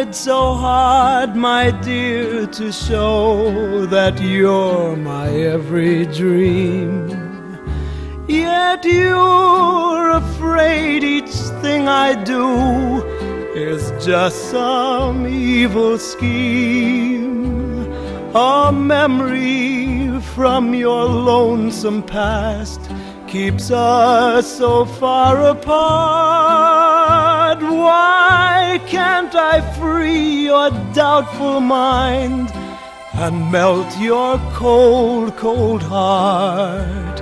tried so hard, my dear, to show that you're my every dream. Yet you're afraid each thing I do is just some evil scheme, a memory from your lonesome past keeps us so far apart. Why can't I free your doubtful mind and melt your cold, cold heart?